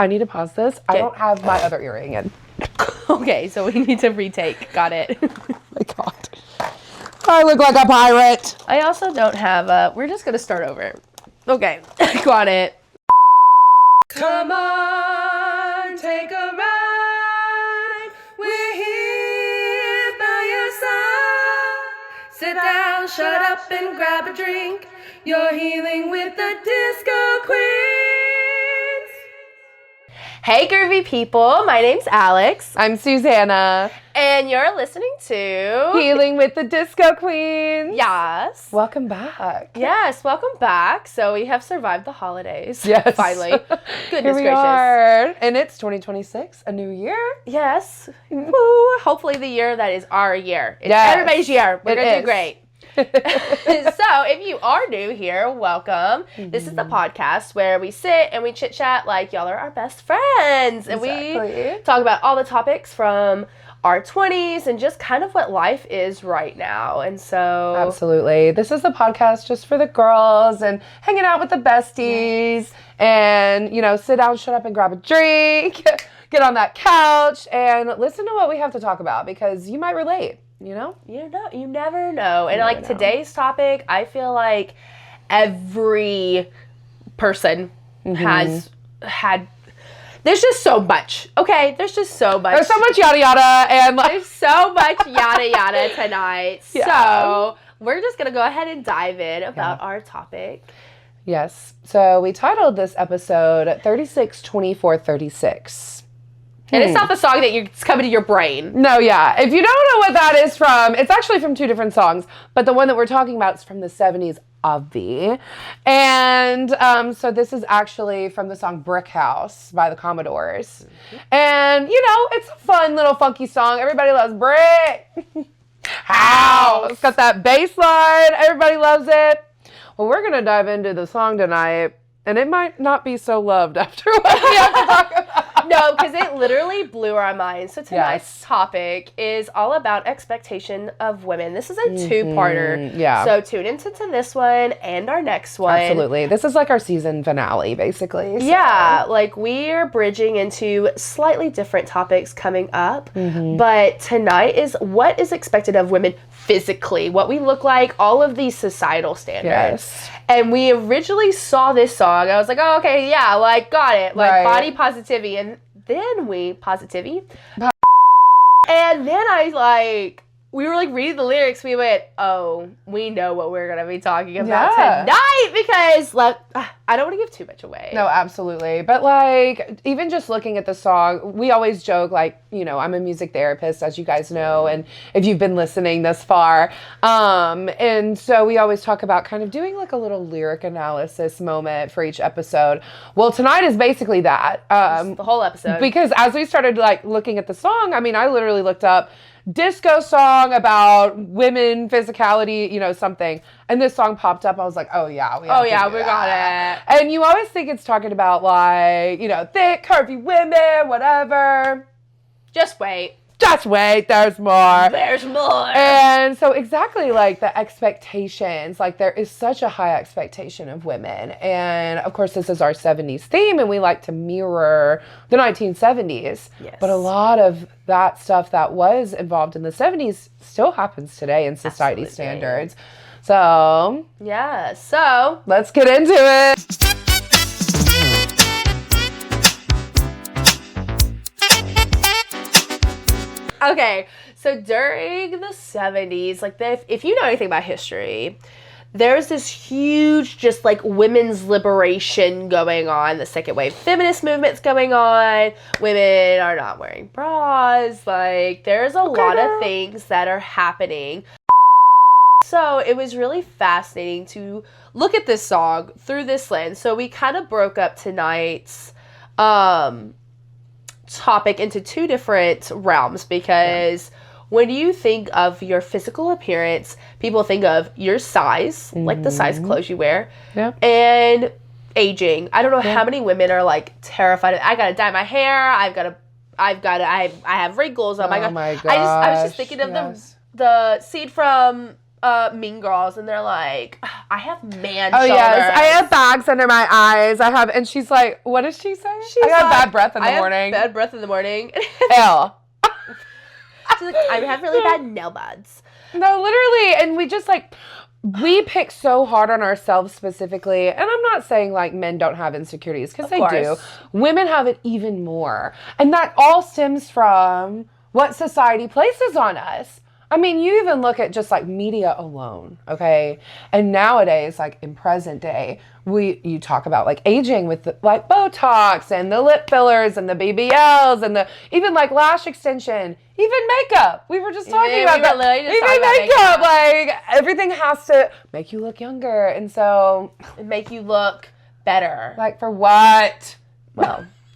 I need to pause this. I don't have my other earring in. Okay, so we need to retake. Got it. My God. I look like a pirate. I also don't have we're just going to start over. Okay, got it. Come on, take a ride. We're here by your side. Sit down, shut up, and grab a drink. You're healing with the Disco Queens. Hey, groovy people. My name's Alex. I'm Susanna. And you're listening to Healing with the Disco Queens. Yes. Welcome back. Yes, welcome back. So we have survived the holidays. Yes. Finally. Goodness Here we gracious. are. And it's 2026, a new year. Yes. Woo. Hopefully the year that is our year. It's Yes, everybody's year. We're it going to do is. great. So if you are new here, welcome. This is the podcast where we sit and we chit chat like y'all are our best friends. And we talk about all the topics from our 20s and just kind of what life is right now. And so Absolutely. This is the podcast just for the girls and hanging out with the besties and, you know, sit down, shut up and grab a drink, get on that couch and listen to what we have to talk about because you might relate. You know? You never know. And like today's topic, I feel like every person has had, there's just so much. Okay, there's just so much. There's so much yada yada and like there's so much yada yada tonight. Yeah. So we're just gonna go ahead and dive in about our topic. Yes. So we titled this episode 36 24 36. And it's not the song that it's coming to your brain. No, yeah. If you don't know what that is from, it's actually from two different songs, but the one that we're talking about is from the 70s, obvi. And so this is actually from the song Brick House by the Commodores. And, you know, it's a fun little funky song. Everybody loves Brick House. It's got that bass line. Everybody loves it. Well, we're going to dive into the song tonight, and it might not be so loved after what we have to talk about. No, because it literally blew our minds. So tonight's topic is all about expectation of women. This is a two-parter. Yeah. So tune into this one and our next one. Absolutely. This is like our season finale, basically. So. Yeah, like we're bridging into slightly different topics coming up. But tonight is what is expected of women physically, what we look like, all of these societal standards. Yes. And we originally saw this song. I was like, oh, okay, yeah, like, got it. Like, body positivity. And then and then we were like reading the lyrics. We went, oh, we know what we're going to be talking about tonight because I don't want to give too much away. No, absolutely. But like, even just looking at the song, we always joke like, you know, I'm a music therapist, as you guys know, and if you've been listening this far. And so we always talk about kind of doing like a little lyric analysis moment for each episode. Well, tonight is basically that. The whole episode. Because as we started like looking at the song, I mean, I literally looked up disco song about women, physicality, you know, something. And this song popped up. I was like, oh yeah, we got it. And you always think it's talking about like, you know, thick, curvy women, whatever. Just wait, there's more. There's more. And so exactly like the expectations, like there is such a high expectation of women. And of course this is our 70s theme and we like to mirror the 1970s. Yes. But a lot of that stuff that was involved in the 70s still happens today in society standards. So yeah, so let's get into it. Okay, so during the 70s, like if you know anything about history, there's this huge just like women's liberation going on. The second wave feminist movement's going on. Women are not wearing bras. Like there's a lot of things that are happening. So it was really fascinating to look at this song through this lens. So we kind of broke up tonight's topic into two different realms because when you think of your physical appearance, people think of your size, like the size clothes you wear, and aging. I don't know how many women are like terrified of, I gotta dye my hair, I have wrinkles. Oh my god. my gosh. I was just thinking of the scene from Mean Girls, and they're like, I have man Oh, shoulders. yes. I have bags under my eyes. And she's like, what does she say? I got bad breath in the morning. I have bad breath in the morning. Ew. She's like, I have really bad nail buds. No, literally. And we just like, we pick so hard on ourselves specifically. And I'm not saying like men don't have insecurities, because they do. Women have it even more. And that all stems from what society places on us. I mean, you even look at just like media alone, okay? And nowadays, like in present day, you talk about like aging with like Botox and the lip fillers and the BBLs and the even like lash extension, even makeup. We were just talking about that. Even makeup, like everything has to make you look younger, and so make you look better. Like for what?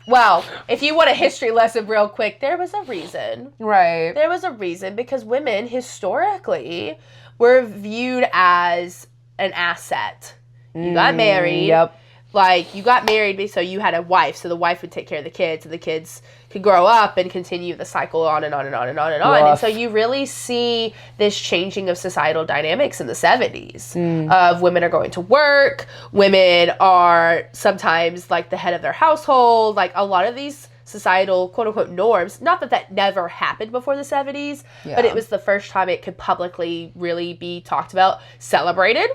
Well, if you want a history lesson real quick, there was a reason. Right. There was a reason, because women historically were viewed as an asset. You got married. Yep. Like, you got married, so you had a wife, so the wife would take care of the kids, and the kids could grow up and continue the cycle on and on and on and on and on. And so you really see this changing of societal dynamics in the 70s of women are going to work, women are sometimes like the head of their household, like a lot of these societal quote unquote norms. Not that that never happened before the 70s, but it was the first time it could publicly really be talked about, celebrated,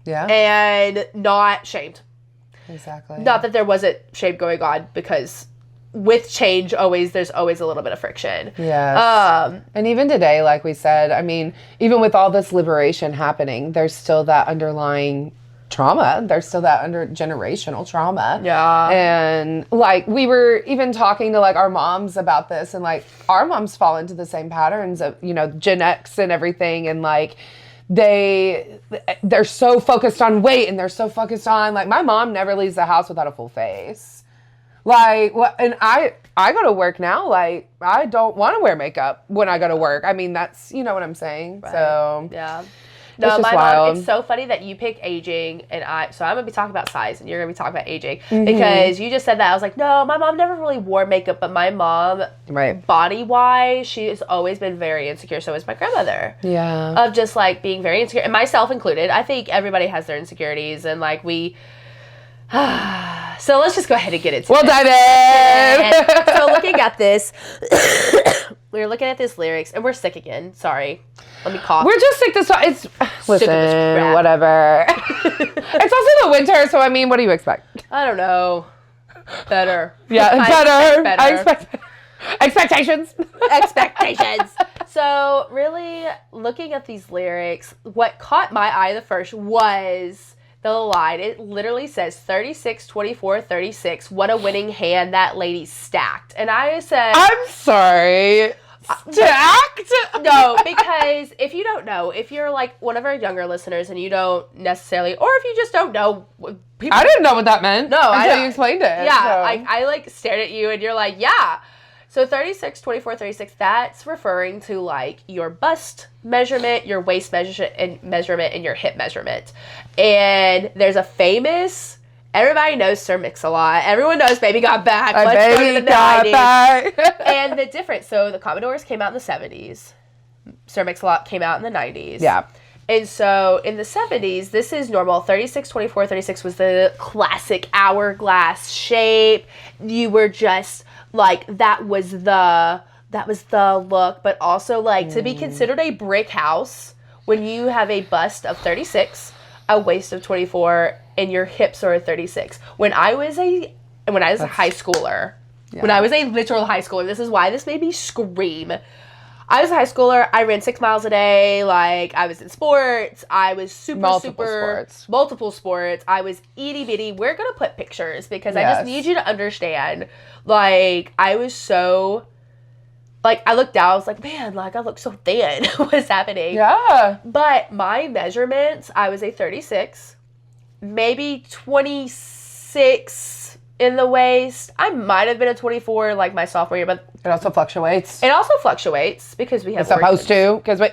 and not shamed. Exactly. Not that there wasn't shame going on, because with change, there's always a little bit of friction. Yes. And even today, like we said, I mean, even with all this liberation happening, there's still that underlying trauma. There's still that generational trauma. Yeah. And like we were even talking to like our moms about this, and like our moms fall into the same patterns of, you know, Gen X and everything, and like they're so focused on weight, and they're so focused on like my mom never leaves the house without a full face. Like what? And I go to work now. Like I don't want to wear makeup when I go to work. I mean, that's, you know what I'm saying. Right. So yeah. No, my mom, it's so funny that you pick aging, and so I'm going to be talking about size, and you're going to be talking about aging, because you just said that. I was like, no, my mom never really wore makeup, but my mom, body-wise, she has always been very insecure. So is my grandmother. Yeah. Of just, like, being very insecure, and myself included. I think everybody has their insecurities, and, like, so let's just go ahead and get into it. We'll dive in. So looking at this, we were looking at these lyrics, and we're sick again. Sorry. Let me cough. We're just sick this. Listen, whatever. It's also the winter, so I mean, what do you expect? I don't know. Better. Yeah, better. I expect expectations. Expectations. So really, looking at these lyrics, what caught my eye the first was the line. It literally says 36, 24, 36. What a winning hand that lady stacked. And I said, I'm sorry. Stacked? No, because if you don't know, if you're like one of our younger listeners and you don't necessarily, or if you just don't know, people, I didn't know what that meant. No, until you explained it. Yeah, so. I like stared at you and you're like, yeah. So 36, 24, 36, that's referring to like your bust measurement, your waist measurement, and your hip measurement. And there's a famous, everybody knows Sir Mix-a-Lot. Everyone knows Baby Got Back. Baby Got Back. And the difference, so the Commodores came out in the 70s. Sir Mix-a-Lot came out in the 90s. Yeah. And so in the 70s, this is normal. 36, 24, 36 was the classic hourglass shape. You were just like, that was the look. But also like to be considered a brick house when you have a bust of 36, a waist of 24, and your hips are 36. When I was a high schooler, when I was a literal high schooler, this is why this made me scream. I was a high schooler. I ran 6 miles a day. Like, I was in sports. I was multiple sports. I was itty bitty. We're going to put pictures because I just need you to understand. Like, I was so, like, I looked down. I was like, man, like, I look so thin. What's happening? Yeah. But my measurements, I was a 36, maybe 26 in the waist. I might have been a 24 like my sophomore year, but it also fluctuates. It also fluctuates because we have it's supposed to, because we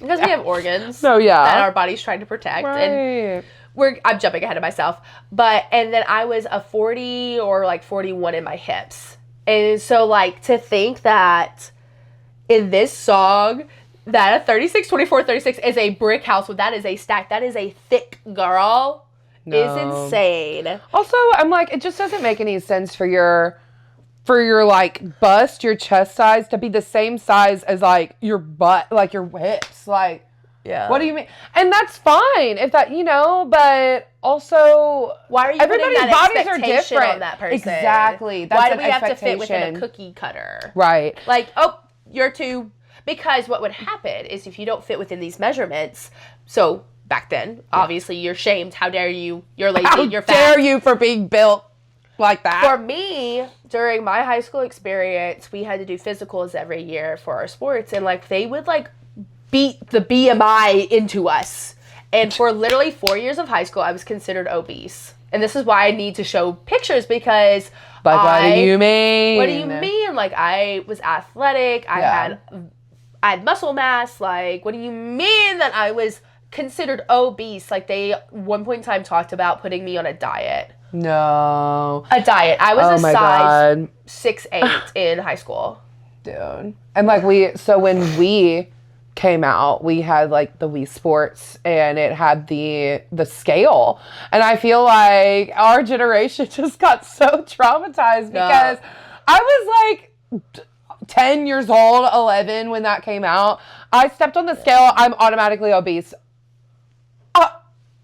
have organs. So that our body's trying to protect. Right. And I'm jumping ahead of myself. And then I was a 40 or like 41 in my hips. And so like to think that in this song that a 36, 24, 36 is a brick house. That is a stack. That is a thick girl. No. Is insane. Also, I'm like, it just doesn't make any sense for your like bust, your chest size to be the same size as like your butt, like your hips. Like, yeah. What do you mean? And that's fine if that, but also, why are you everybody's putting that bodies are different on that person? Exactly. That's why do we have to fit within a cookie cutter? Right. Like, oh, you're too. Because what would happen is if you don't fit within these measurements, so back then, obviously you're shamed. How dare you? You're lazy. You're fat. How dare you for being built like that? For me, during my high school experience, we had to do physicals every year for our sports, and like they would like beat the BMI into us. And for literally 4 years of high school, I was considered obese. And this is why I need to show pictures because what do you mean? What do you mean? Like I was athletic. I had muscle mass. Like, what do you mean that I was considered obese? Like they one point in time talked about putting me on a diet. No. A diet. I was a size God. 6'8" in high school. Dude. And like when we came out, we had like the Wii Sports and it had the scale. And I feel like our generation just got so traumatized because I was like 10 years old, 11 when that came out. I stepped on the scale. I'm automatically obese.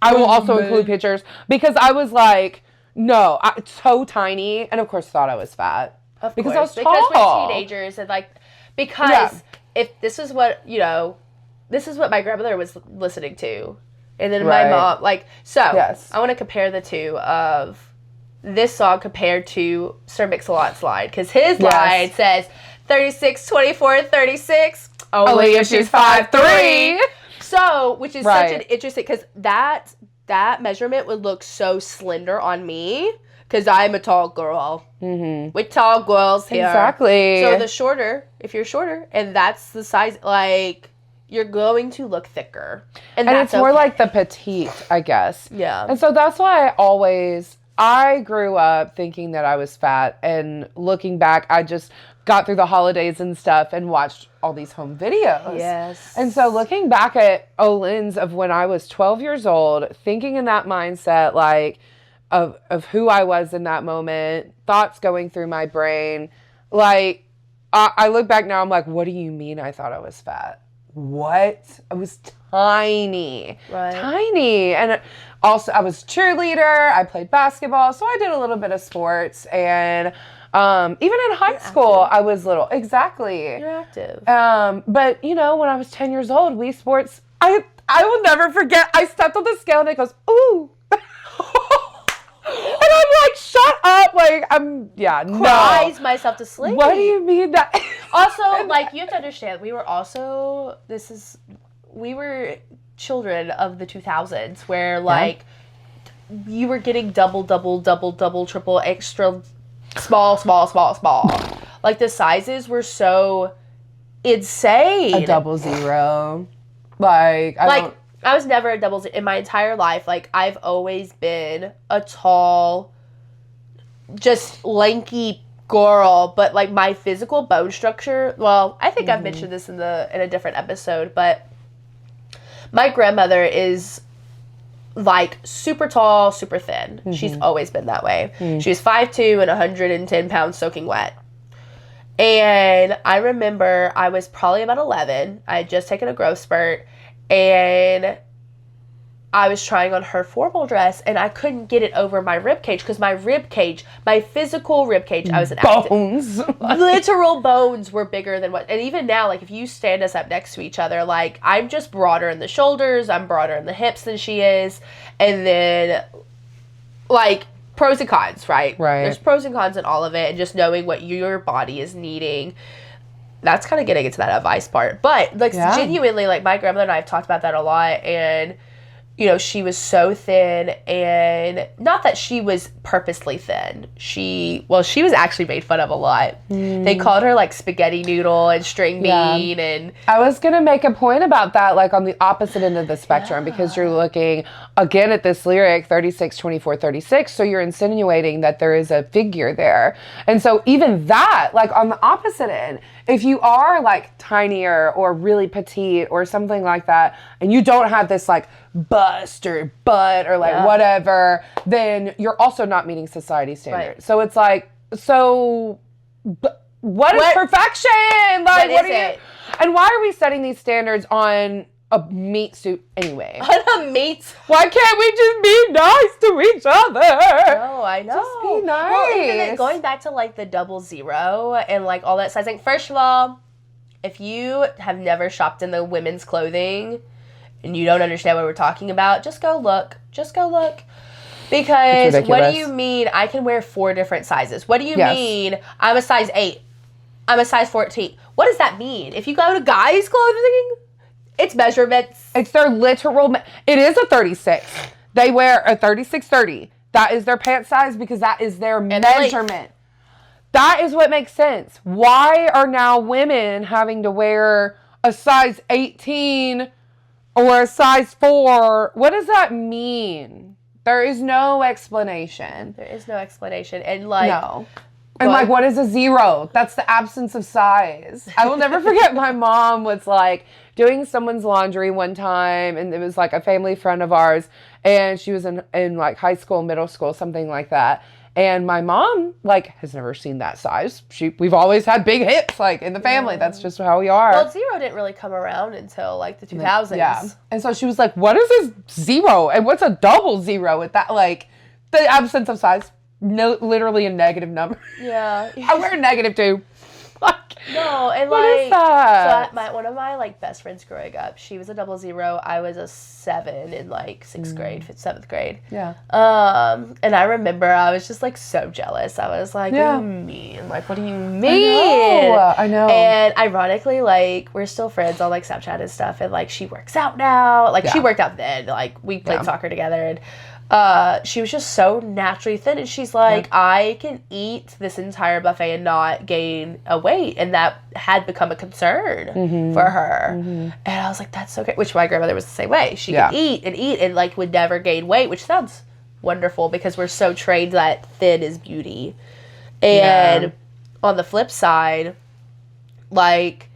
I will also include pictures because I was like, no, so tiny. And of course thought I was fat. Because I was tall. Because we're teenagers and like, because if this is what, this is what my grandmother was listening to. And then my mom, like, so I want to compare the two of this song compared to Sir Mix-a-Lot's line. Because his line says 36, 24, 36. Only if she's 5'3". So, which is such an interesting, because that measurement would look so slender on me, because I'm a tall girl. Mm-hmm. With tall girls here. Exactly. So if you're shorter, and that's the size, like, you're going to look thicker. And that's it's more like the petite, I guess. Yeah. And so that's why I grew up thinking that I was fat, and looking back, I just got through the holidays and stuff and watched all these home videos. Yes. And so looking back at a lens of when I was 12 years old, thinking in that mindset, like, of who I was in that moment, thoughts going through my brain, like, I look back now, I'm like, what do you mean I thought I was fat? What? I was tiny. Right. Tiny. And also, I was cheerleader. I played basketball. So I did a little bit of sports. And even in high school, I was little. Exactly. You're active. But, when I was 10 years old, Wii Sports, I will never forget. I stepped on the scale and it goes, ooh. And I'm like, shut up. Like, Cries myself to sleep. What do you mean that? Also, like, you have to understand, we were children of the 2000s where, like, you were getting double, triple, extra, small. Like, the sizes were so insane. A 00. Like, I was never a double in my entire life. Like, I've always been a tall, just lanky girl, but like my physical bone structure, well, I think I've mentioned this in a different episode, but my grandmother is like super tall, super thin. She's always been that way. She was 5'2" and 110 pounds soaking wet. And I remember I was probably about 11. I had just taken a growth spurt, and I was trying on her formal dress, and I couldn't get it over my rib cage because my physical rib cage, I was an bones. Literal bones were bigger than and even now, like, if you stand us up next to each other, like, I'm just broader in the shoulders, I'm broader in the hips than she is, and then, like, pros and cons, right? Right. There's pros and cons in all of it, and just knowing what your body is needing. That's kind of getting into that advice part. But, like, genuinely, like, my grandmother and I have talked about that a lot, and she was so thin, and not that she was purposely thin. She was actually made fun of a lot. They called her like spaghetti noodle and string bean, and I was going to make a point about that, like on the opposite end of the spectrum, because you're looking again at this lyric 36, 24, 36. So you're insinuating that there is a figure there. And so even that, like on the opposite end, if you are like tinier or really petite or something like that, and you don't have this like bust or butt or like whatever, then you're also not meeting society standards. Right. So it's like, what is perfection? Like, what are you? And why are we setting these standards on a meat suit anyway? On a meat? Why can't we just be nice to each other? No, I know. Just be nice. Well, even going back to like the 00 and like all that sizing. First of all, if you have never shopped in the women's clothing and you don't understand what we're talking about, just go look. Just go look. Because what do you mean I can wear 4 different sizes? What do you mean I'm a size 8? I'm a size 14. What does that mean? If you go to guys' clothing, it's measurements. It's their literal... It is a 36. They wear a 36-30. That is their pant size because that is their measurement. That is what makes sense. Why are now women having to wear a size 18 or a size 4? What does that mean? There is no explanation. There is no explanation. And like... No. And like, what is a 0? That's the absence of size. I will never forget my mom was like doing someone's laundry one time, and it was like a family friend of ours, and she was in like high school, middle school, something like that. And my mom like has never seen that size. We've always had big hips like in the family. That's just how we are. Well, 0 didn't really come around until like the 2000s. Yeah. And so she was like, what is this 0? And what's a 00 with that? Like the absence of size. No, literally a negative number. Yeah. I wear a negative too. No, and what like, is that? So one of my like best friends growing up, she was a 00. I was a 7 in like 6th grade, 7th grade. Yeah. And I remember I was just like so jealous. I was like, what do you mean? Like, what do you mean? I know. And ironically, like, we're still friends on like Snapchat and stuff. And like, she works out now. Like, she worked out then. Like, we played soccer together, and she was just so naturally thin, and she's like, I can eat this entire buffet and not gain a weight, and that had become a concern for her. And I was like, that's so great. Which my grandmother was the same way. She could eat and like would never gain weight, which sounds wonderful because we're so trained that thin is beauty. And on the flip side, like,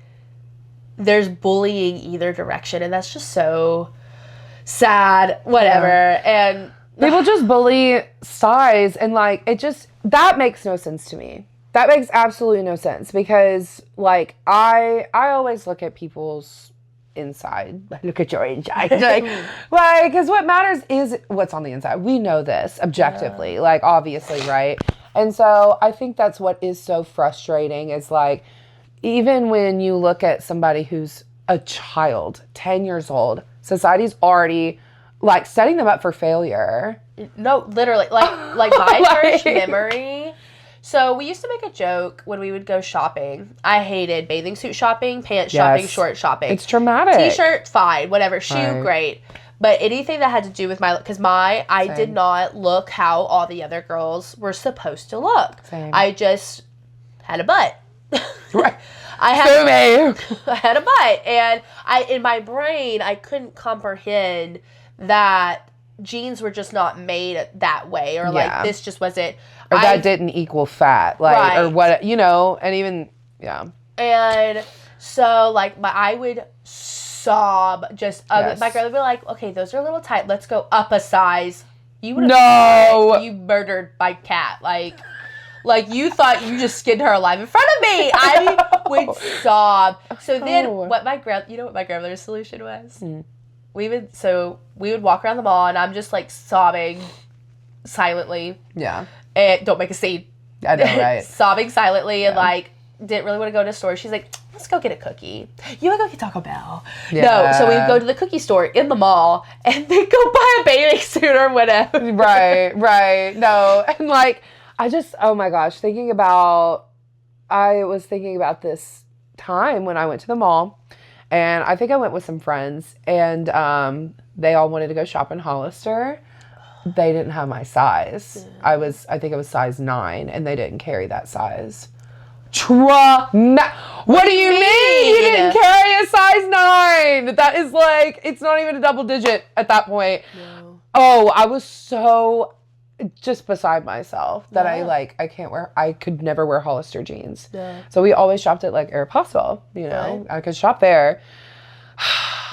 there's bullying either direction, and that's just so sad. Whatever. And people just bully size, and like that makes no sense to me. That makes absolutely no sense because like I always look at people's inside. Look at your inside. like because what matters is what's on the inside. We know this objectively, like obviously, right? And so I think that's what is so frustrating is like even when you look at somebody who's a child, 10 years old, society's already like setting them up for failure. No, literally, like my first memory. So we used to make a joke when we would go shopping. I hated bathing suit shopping, pants shopping, short shopping. It's traumatic. T-shirt, fine, whatever. Shoe, great. But anything that had to do with I did not look how all the other girls were supposed to look. Same. I just had a butt. Right. I had a butt, and in my brain I couldn't comprehend that jeans were just not made that way, or like this just wasn't, or that didn't equal fat, like or what, and even and so like I would sob just my girl would be like, okay, those are a little tight, let's go up a size. You would you murdered my cat, like you thought you just skinned her alive in front of me. I would sob. So then what my grandmother's solution was? We would walk around the mall, and I'm just like sobbing silently. Yeah. And don't make a scene. I know, right? Sobbing silently, and like didn't really want to go to a store. She's like, let's go get a cookie. You want to go get Taco Bell? Yeah. No. So we'd go to the cookie store in the mall, and then go buy a bathing suit or whatever. Right. No. And like, oh my gosh, I was thinking about this time when I went to the mall, and I think I went with some friends, and they all wanted to go shop in Hollister. They didn't have my size. I think it was size 9, and they didn't carry that size. What do you mean? You didn't carry a size 9? That is like, it's not even a double digit at that point. No. Oh, I was so just beside myself that I could never wear Hollister jeans. Yeah. So we always shopped at like Aeropostale, you know, I could shop there.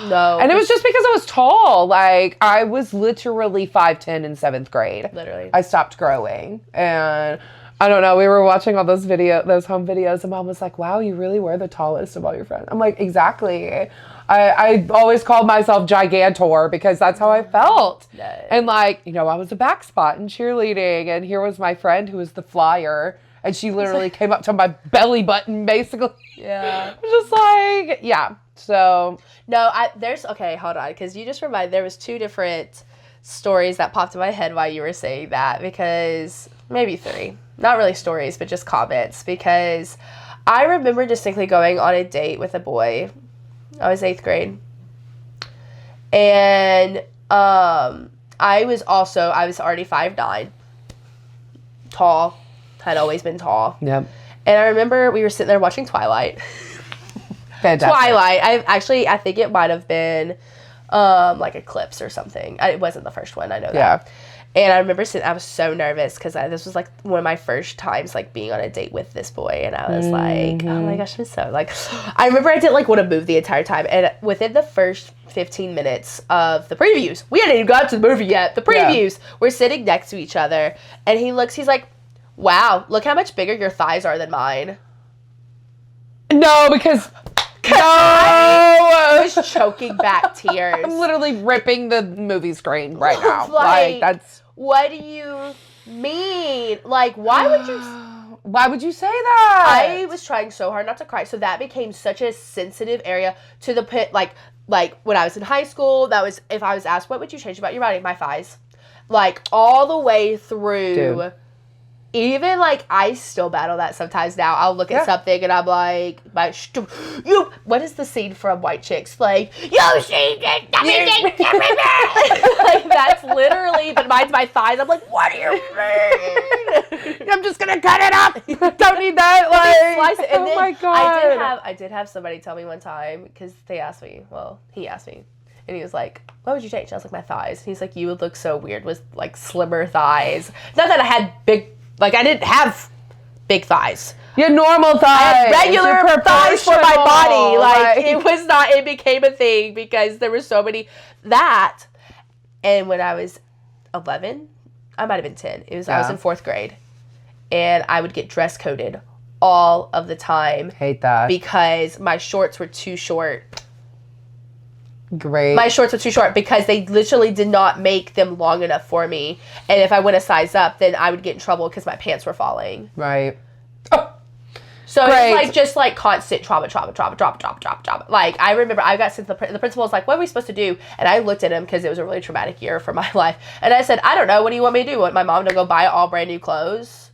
No. And it was just because I was tall. Like, I was literally 5'10" in 7th grade. Literally. I stopped growing. And I don't know, we were watching all those home videos, and Mom was like, wow, you really were the tallest of all your friends. I'm like, exactly. I always called myself Gigantor because that's how I felt. Nice. And like, you know, I was a back spot in cheerleading, and here was my friend who was the flyer, and she literally came up to my belly button, basically. Yeah. Just like, yeah. So. No, okay, hold on, because you just reminded, there was 2 different stories that popped in my head while you were saying that, because, maybe 3. Not really stories, but just comments, because I remember distinctly going on a date with a boy. I was 8th grade. And I was already 5'9". Tall. Had always been tall. Yep. And I remember we were sitting there watching Twilight. Fantastic. Twilight. I think it might have been like Eclipse or something. It wasn't the first one. I know that. Yeah. And I remember I was so nervous because this was like one of my first times like being on a date with this boy, and I was like, oh my gosh, I'm so like, I remember I didn't like want to move the entire time, and within the first 15 minutes of the previews, we hadn't even got to the movie yet. The previews, we're sitting next to each other, and he's like, wow, look how much bigger your thighs are than mine. No, because. No! I was choking back tears. I'm literally ripping the movie screen right now. Like, that's... What do you mean? Like, why would you say that? I was trying so hard not to cry. So that became such a sensitive area to the pit. Like when I was in high school, that was, if I was asked, what would you change about your body? My thighs. Like, all the way through... Dude. Even, like, I still battle that sometimes now. I'll look at something and I'm like, what is the scene from White Chicks? Like, you see this, like, that's literally, but mine's my thighs. I'm like, what do you mean? I'm just going to cut it up. Don't need that. Like, slice it. And oh my God. I did have somebody tell me one time, because he asked me, and he was like, what would you change? I was like, my thighs. And he's like, you would look so weird with, like, slimmer thighs. Not that I had I didn't have big thighs. You had normal thighs. I had regular thighs for my body. Like, it became a thing because there were so many. That, and when I was 11, I might have been 10. I was in 4th grade. And I would get dress coded all of the time. Hate that. Because my shorts were too short. Great. My shorts were too short because they literally did not make them long enough for me. And if I went a size up, then I would get in trouble because my pants were falling. Right. Oh. So it's just constant trauma. Like, I remember I got sent to the principal was like, what are we supposed to do? And I looked at him because it was a really traumatic year for my life. And I said, I don't know. What do you want me to do? Want my mom to go buy all brand new clothes?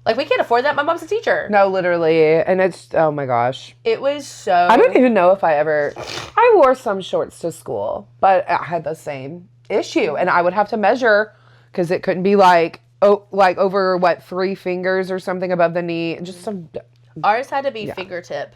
Like, we can't afford that. My mom's a teacher. No, literally. And it's, oh my gosh. It was so... I don't even know if I wore some shorts to school, but I had the same issue. And I would have to measure, because it couldn't be over, 3 fingers or something above the knee. Just some... Ours had to be fingertip.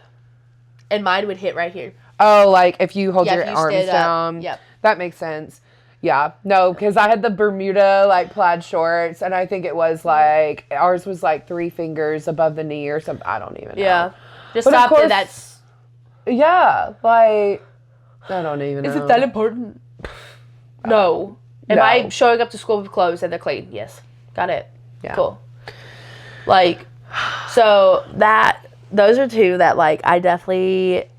And mine would hit right here. Oh, like if you hold your arms down. Yep. That makes sense. Yeah, no, because I had the Bermuda, plaid shorts, and I think it was, ours was, 3 fingers above the knee or something. I don't even know. Yeah. Just stop it. That's... Yeah, I don't even know. Is it that important? No. Am I showing up to school with clothes and they're clean? Yes. Got it. Yeah. Cool. So those are 2 that, I definitely...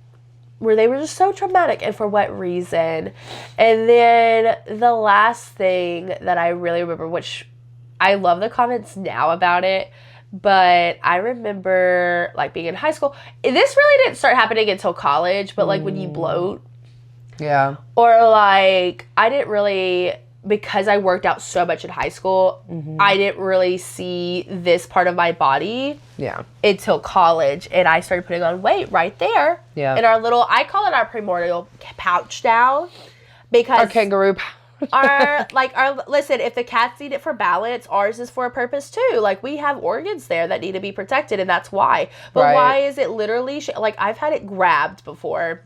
where they were just so traumatic, and for what reason. And then the last thing that I really remember, which I love the comments now about it, but I remember being in high school. This really didn't start happening until college, but when you bloat. Yeah. Or I didn't really, because I worked out so much in high school, I didn't really see this part of my body until college. And I started putting on weight right there in our little, I call it our primordial pouch now, Because Our kangaroo. listen, if the cats need it for balance, ours is for a purpose too. Like, we have organs there that need to be protected, and that's why. But Right. why is it literally like, I've had it grabbed before.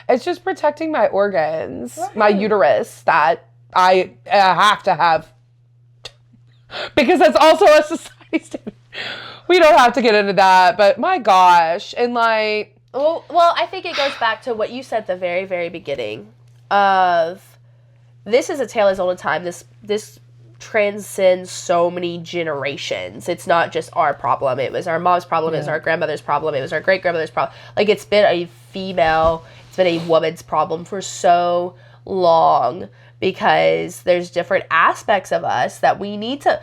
It's just protecting my organs, my uterus that I have to have, because that's also a society standard. We don't have to get into that, but my gosh, and like. Well, I think it goes back to what you said at the very, very beginning of, this is a tale as old as time. This transcends so many generations. It's not just our problem. It was our mom's problem. It was our grandmother's problem. It was our great-grandmother's problem. Like, it's been a woman's problem for so long, because there's different aspects of us that we need to,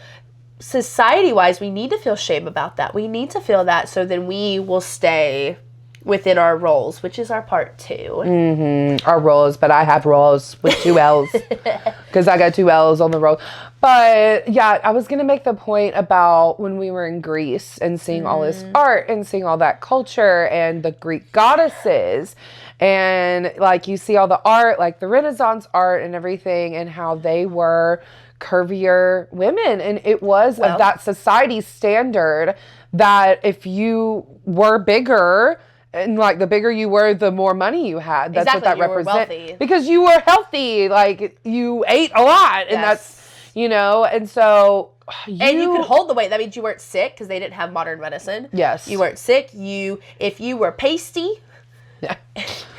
society-wise, we need to feel shame about that. We need to feel that, so then we will stay within our roles, which is our part 2. Mm-hmm. Our roles, but I have roles with 2 L's because I got 2 L's on the roll. But yeah, I was going to make the point about when we were in Greece and seeing all this art and seeing all that culture and the Greek goddesses, and like you see all the art, like the Renaissance art and everything, and how they were curvier women, and it was of that society standard that if you were bigger, and like the bigger you were, the more money you had. That's exactly, what that represents. Because you were healthy, like you ate a lot, and that's, and so and you could hold the weight. That means you weren't sick, because they didn't have modern medicine. Yes, you weren't sick. If you were pasty. Yeah.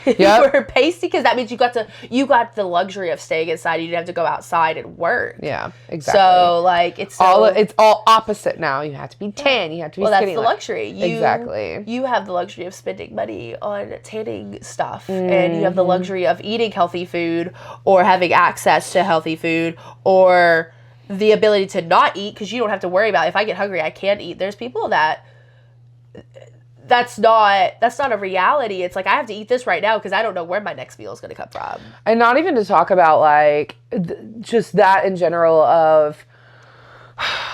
You were pasty, because that means you got the luxury of staying inside. You didn't have to go outside and work. Yeah, exactly. So like it's all opposite now. You have to be tan. You have to be skinny. That's the luxury. Exactly. You have the luxury of spending money on tanning stuff, and you have the luxury of eating healthy food, or having access to healthy food, or the ability to not eat, because you don't have to worry about, if I get hungry, I can't eat. There's people that's not a reality. It's like, I have to eat this right now because I don't know where my next meal is going to come from. And not even to talk about like just that in general of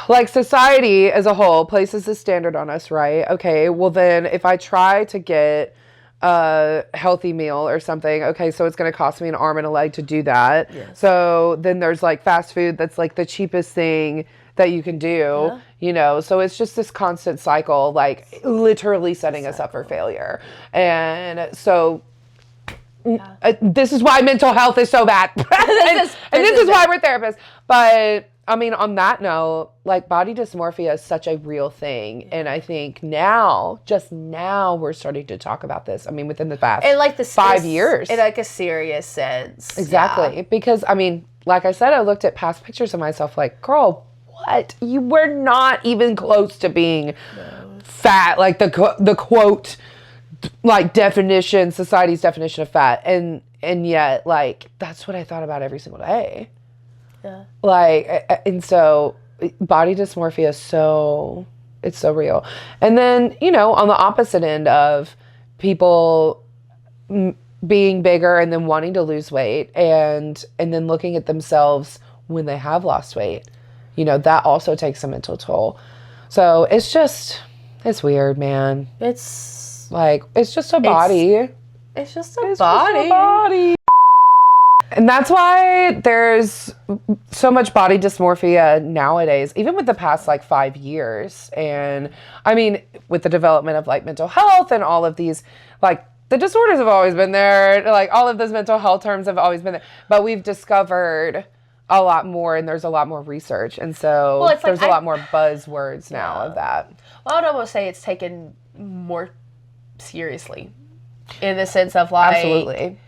like society as a whole places the standard on us, right? Okay, well then if I try to get a healthy meal or something, okay, so it's going to cost me an arm and a leg to do that. Yes. So then there's like fast food that's like the cheapest thing that you can do, so it's just this constant cycle, like literally setting us up for failure. And so this is why mental health is so bad. This is why we're therapists. But I mean, on that note, like body dysmorphia is such a real thing. And I think just now we're starting to talk about this. I mean, within the past and like 5 years. In like a serious sense. Exactly. Yeah. Because I mean, like I said, I looked at past pictures of myself like, girl, what? You were not even close to being fat, like the quote, like definition, society's definition of fat, and yet like that's what I thought about every single day. Yeah. Like, and so body dysmorphia is it's so real. And then on the opposite end of people being bigger and then wanting to lose weight, and then looking at themselves when they have lost weight. That also takes a mental toll. So it's weird, man. It's like, it's just a body. It's just a body. And that's why there's so much body dysmorphia nowadays, even with the past like 5 years. And I mean, with the development of like mental health and all of these, like the disorders have always been there. Like all of those mental health terms have always been there. But we've discovered a lot more, and there's a lot more research, and so there's a lot more buzzwords now of that. Well, I would almost say it's taken more seriously, in the sense of like absolutely.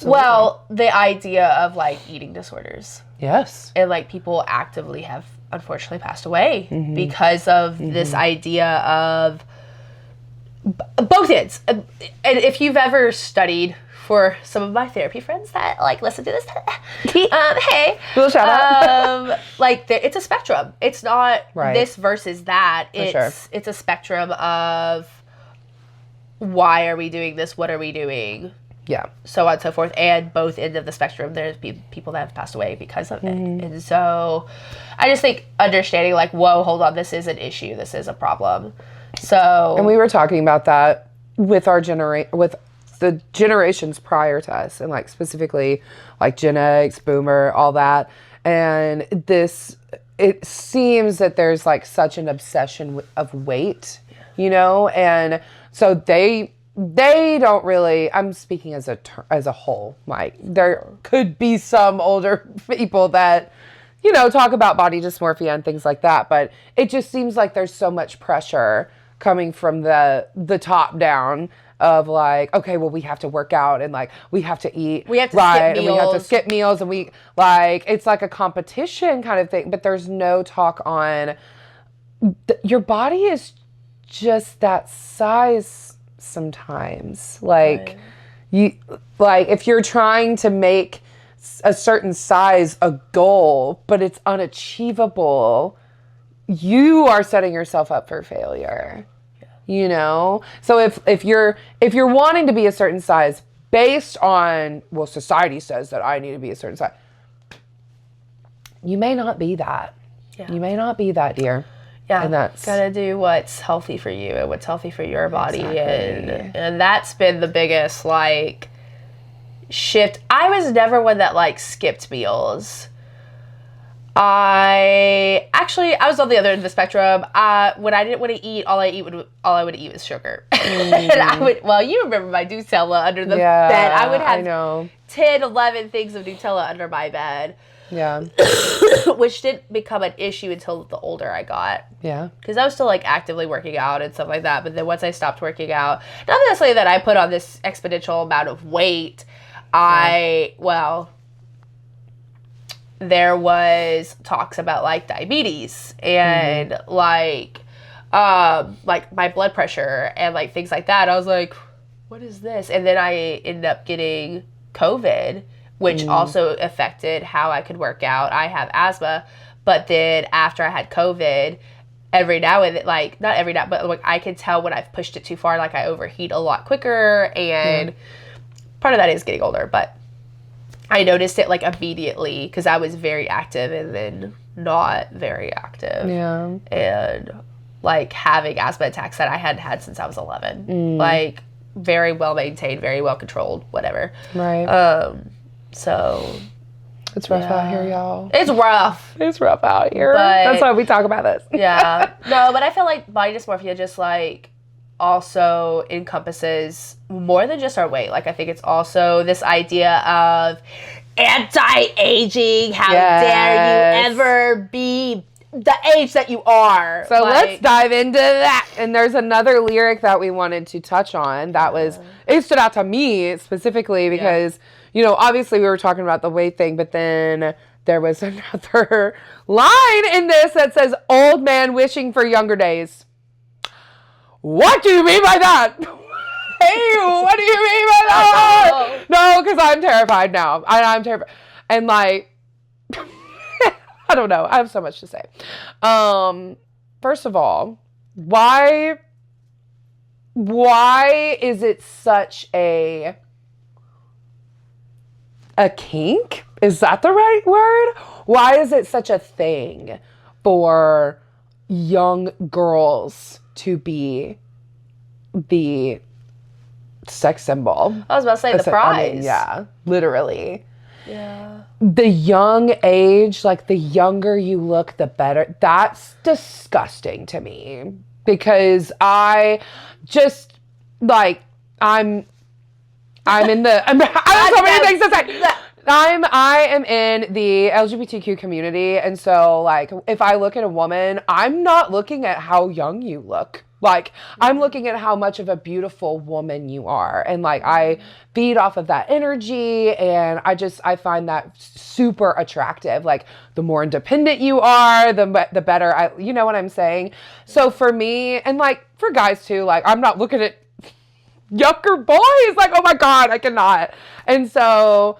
Well, the idea of like eating disorders, yes, and like people actively have unfortunately passed away because of this idea of both ends. And if you've ever studied, for some of my therapy friends that like listen to this, hey, little shout out. Like it's a spectrum. It's not this versus that. It's a spectrum of why are we doing this? What are we doing? Yeah. So on and so forth. And both ends of the spectrum, there's people that have passed away because of it. And so I just think understanding like, whoa, hold on, this is an issue. This is a problem. So. And we were talking about that with our with the generations prior to us, and like specifically like Gen X, Boomer, all that. And it seems that there's like such an obsession of weight, you know, and so they don't really. I'm speaking as a whole. Like there could be some older people that, you know, talk about body dysmorphia and things like that, but it just seems like there's so much pressure coming from the top down of like, okay, well, we have to work out and like we have to eat we have to right, skip and we have to skip meals, and we like it's like a competition kind of thing, but there's no talk on your body is just that size sometimes. Like you like if you're trying to make a certain size a goal, but it's unachievable, you are setting yourself up for failure. You know? So if you're wanting to be a certain size based on, well, society says that I need to be a certain size, you may not be that. Yeah. You may not be that, dear. Yeah, and that's gotta do what's healthy for you and what's healthy for your body. Exactly. And that's been the biggest like shift. I was never one that like skipped meals. I was on the other end of the spectrum. When I didn't want to eat, all I would eat was sugar. And you remember my Nutella under the bed. I would have 10, 11 things of Nutella under my bed. Yeah. Which didn't become an issue until the older I got. Yeah. Because I was still like actively working out and stuff like that. But then once I stopped working out, not necessarily that I put on this exponential amount of weight, there was talks about like diabetes and like my blood pressure and like things like that. I was like, what is this? And then I ended up getting COVID, which also affected how I could work out. I have asthma, but then after I had COVID, every now and then, like not every now, but like I could tell when I've pushed it too far, like I overheat a lot quicker, and part of that is getting older, but I noticed it like immediately because I was very active and then not very active. Yeah. And like having asthma attacks that I hadn't had since I was 11. Like very well maintained, very well controlled, whatever. Right. So it's rough out here, y'all. It's rough. It's rough out here. That's why we talk about this. Yeah. No, but I feel like body dysmorphia just like also encompasses more than just our weight. Like I think it's also this idea of anti-aging. How dare you ever be the age that you are. So let's dive into that. And there's another lyric that we wanted to touch on that it stood out to me specifically because, you know, obviously we were talking about the weight thing, but then there was another line in this that says, old man wishing for younger days. What do you mean by that? Hey, what do you mean by that? No, because I'm terrified now. I'm terrified. And like, I don't know. I have so much to say. First of all, why is it such a kink? Is that the right word? Why is it such a thing for young girls to be the sex symbol? I was about to say the prize. I mean, yeah, literally. Yeah. The young age, like the younger you look, the better. That's disgusting to me because I just like I'm in the. I have so many things to say. I am in the LGBTQ community, and so like if I look at a woman, I'm not looking at how young you look. Like I'm looking at how much of a beautiful woman you are, and like I feed off of that energy, and I find that super attractive. Like the more independent you are, the better. You know what I'm saying? So for me, and like for guys too, like I'm not looking at younger boys like, oh my God, I cannot. And so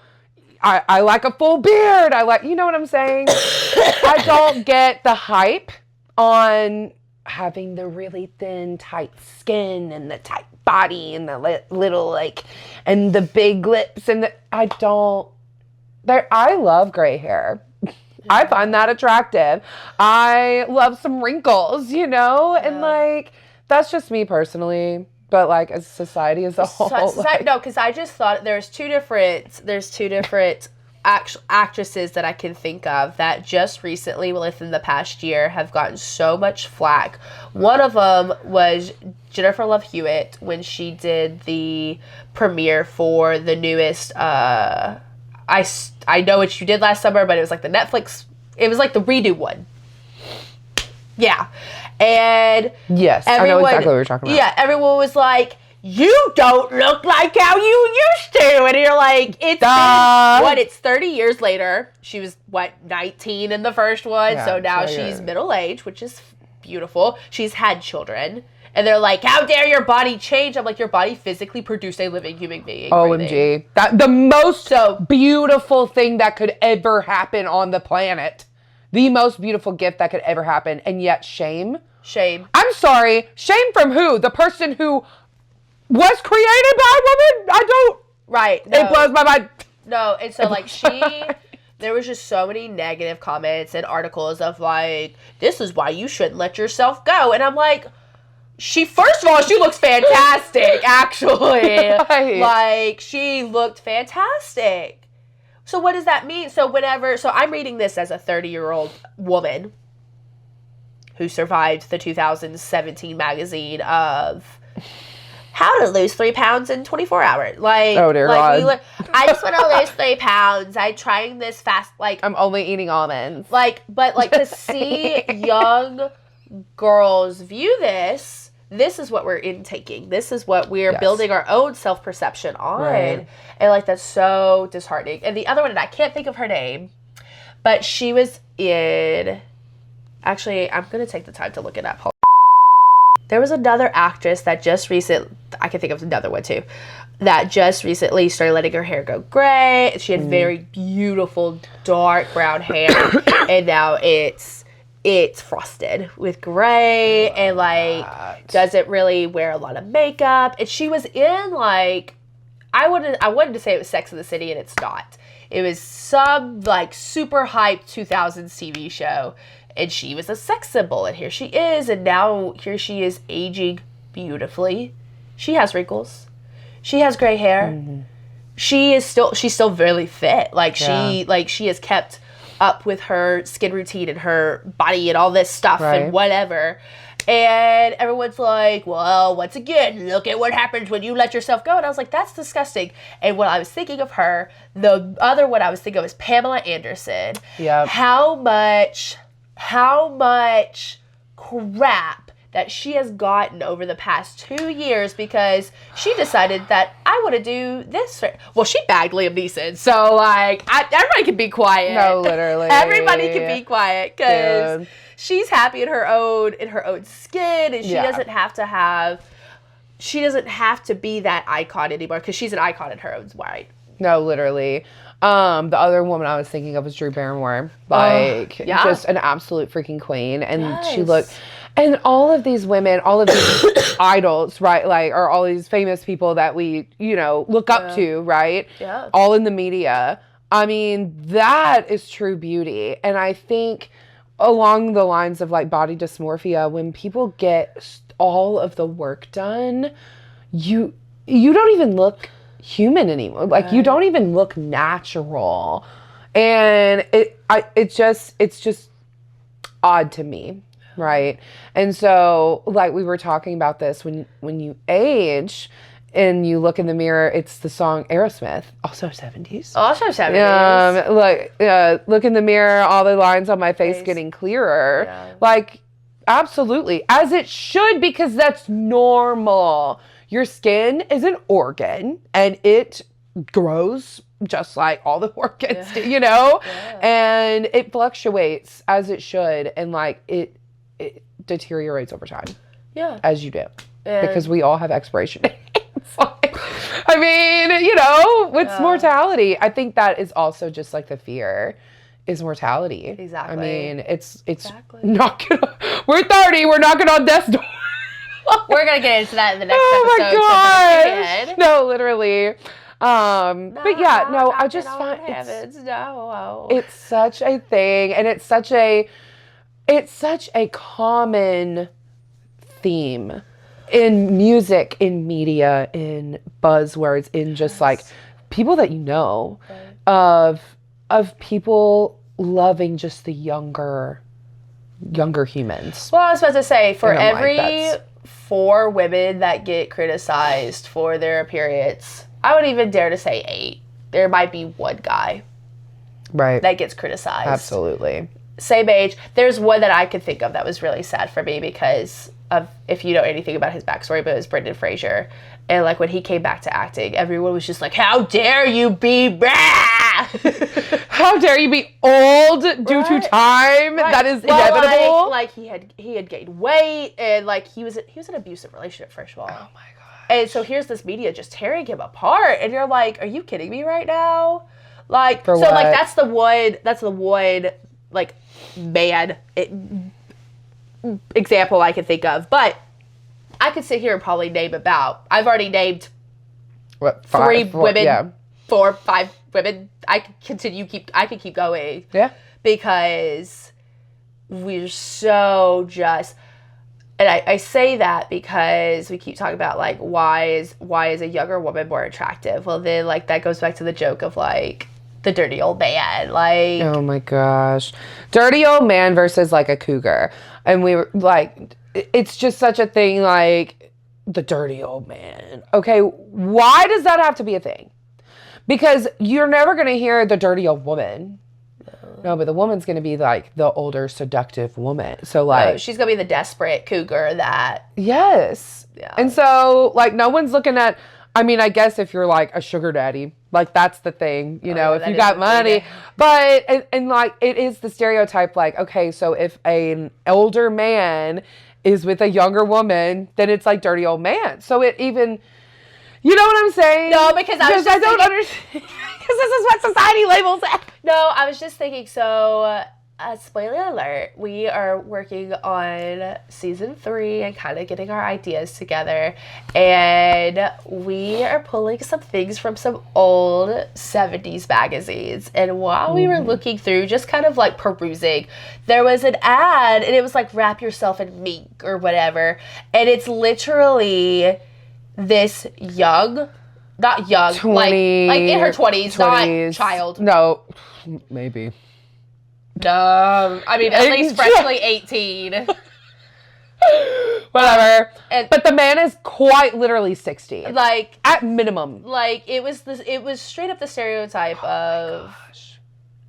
I like a full beard. I like, you know what I'm saying? I don't get the hype on having the really thin, tight skin and the tight body and the little like, and the big lips and I love gray hair. I find that attractive. I love some wrinkles, you know? And like, that's just me personally. but like as society as a whole. No, because I just thought there's two different actresses that I can think of that just recently, within the past year, have gotten so much flack. One of them was Jennifer Love Hewitt when she did the premiere for the newest I Know What You Did Last Summer, but it was like the Netflix, it was like the redo one. Yeah. And yes, I know exactly what you're talking about. Yeah, everyone was like, you don't look like how you used to. And you're like, it's been, it's 30 years later. She was, 19 in the first one. Yeah, so now she's middle-aged, which is beautiful. She's had children. And they're like, how dare your body change? I'm like, your body physically produced a living human being. OMG. The most beautiful thing that could ever happen on the planet. The most beautiful gift that could ever happen. And yet shame. I'm sorry. Shame from who? The person who was created by a woman? I don't. Right. No. It blows my mind. No. And so like there was just so many negative comments and articles of like, this is why you shouldn't let yourself go. And I'm like, first of all, she looks fantastic, actually. Right. Like, she looked fantastic. So what does that mean? So I'm reading this as a 30-year-old woman who survived the 2017 magazine of how to lose 3 pounds in 24 hours. Like, oh dear God. I just want to lose 3 pounds. I'm trying this fast. Like, I'm only eating almonds. Like, but like to see young girls view this is what we're intaking. This is what we're building our own self-perception on. Right. And like, that's so disheartening. And the other one, and I can't think of her name, but she was in, actually, I'm going to take the time to look it up. There was another actress that I can think of another one too, that just recently started letting her hair go gray. She had very beautiful dark brown hair, and now it's frosted with gray, and like doesn't really wear a lot of makeup. And she was in like, I wanted to say it was Sex and the City, and it's not. It was some like super hyped 2000s TV show. And she was a sex symbol, and here she is, and now here she is aging beautifully. She has wrinkles. She has gray hair. Mm-hmm. She's still really fit. Like she has kept up with her skin routine and her body and all this stuff and whatever. And everyone's like, well, once again, look at what happens when you let yourself go. And I was like, that's disgusting. And when I was thinking of her, the other one I was thinking of was Pamela Anderson. Yeah. How much crap that she has gotten over the past 2 years because she decided that I want to do this. Well, she bagged Liam Neeson, so like everybody can be quiet. No, literally, everybody can be quiet because she's happy in her own skin, and she doesn't have to be that icon anymore because she's an icon in her own right. No, literally. The other woman I was thinking of was Drew Barrymore. Just an absolute freaking queen. And she looked, and all of these women, all of these idols, right? Like, or all these famous people that we, look up to, right? Yeah. All in the media. I mean, that is true beauty. And I think along the lines of like body dysmorphia, when people get all of the work done, you don't even look human anymore. Like you don't even look natural, and it's just odd to me, right? And so like we were talking about this, when you age and you look in the mirror, it's the song Aerosmith, also 70s. Look in the mirror, all the lines on my face getting clearer. Like absolutely, as it should, because that's normal. Your skin is an organ, and it grows just like all the organs do, and it fluctuates as it should, and like it deteriorates over time. Yeah, as you do, because we all have expiration dates. I mean, with mortality, I think that is also just like the fear is mortality. Exactly. I mean, it's knocking. We're 30. We're knocking on death's door. We're going to get into that in the next episode. Oh my gosh. No, literally. But yeah, no, I just find it's such a thing, and it's such a common theme in music, in media, in buzzwords, in just like people that you know, of people loving just the younger humans. Well, I was about to say, for And I'm like, every that's- 4 women that get criticized for their appearance, I would even dare to say 8. There might be one guy Right. that gets criticized. Absolutely. Same age. There's one that I could think of that was really sad for me because of, if you know anything about his backstory, but it was Brendan Fraser. And like when he came back to acting, everyone was just like, "How dare you be How dare you be old due to time? Right. That is inevitable." Like he had gained weight, and like he was in an abusive relationship, first of all. Oh my god. And so here's this media just tearing him apart, and you're like, "Are you kidding me right now?" Like, For so what? like that's the one like man example I can think of, but I could sit here and probably name about. I've already named What, 3 4 women, Yeah. 4, 5 women. I could keep going. Yeah. Because we're so just, and I say that because we keep talking about like why is a younger woman more attractive? Well, then like that goes back to the joke of like the dirty old man, like Oh my gosh. Dirty old man versus like a cougar. And we were like, it's just such a thing, like the dirty old man. Okay, why does that have to be a thing? Because you're never going to hear the dirty old woman. No, but the woman's going to be like the older, seductive woman. So like, she's gonna be the desperate cougar that yes. Yeah. And so like no one's looking at, I mean, I guess if you're like a sugar daddy, like that's the thing, you know, yeah, if that you is got the money. thing. But, and like it is the stereotype, like, okay, so if an older man is with a younger woman, then it's like dirty old man. So it even, you know what I'm saying? No, because I was just don't thinking- understand. Because this is what society labels it. No, I was just thinking, so, spoiler alert, we are working on season 3 and kind of getting our ideas together. And we are pulling some things from some old 70s magazines. And while we were looking through, just kind of like perusing, there was an ad and it was like, wrap yourself in mink or whatever. And it's literally this young, not young, 20, like in her 20s, not 20s. child. No, maybe. I mean, at least freshly 18. Whatever. And- but the man is quite literally 60. Like, At minimum. it was straight up the stereotype of